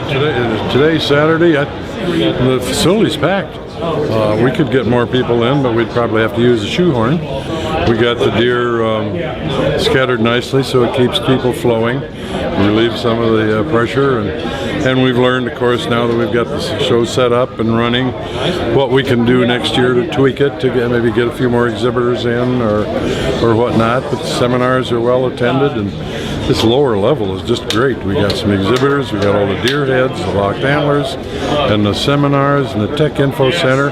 Today's Saturday. The facility's packed. We could get more people in, but we'd probably have to use a shoehorn. We got the deer scattered nicely, so it keeps people flowing, relieves some of the pressure, and we've learned, of course, now that we've got the show set up and running, what we can do next year to tweak it to maybe get a few more exhibitors in or whatnot. But the seminars are well attended, and this lower level is just great. We got some exhibitors, we got all the deer heads, the locked antlers, and the seminars, and the Tech Info Center.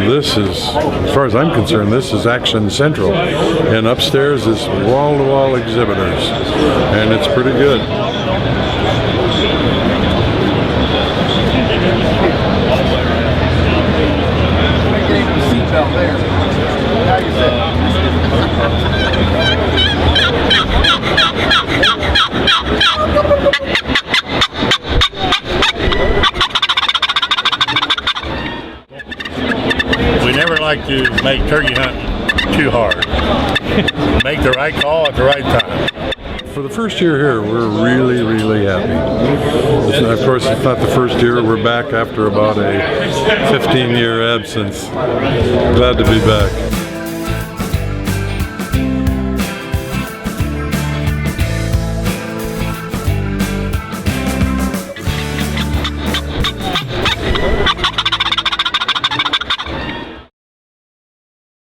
This is, as far as I'm concerned, this is Action Central. And upstairs is wall-to-wall exhibitors, and it's pretty good. Seatbelt there. How you We never like to make turkey hunting too hard. Make the right call at the right time. For the first year here, we're really, really happy. Of course, it's not the first year. We're back after about a 15-year absence. Glad to be back.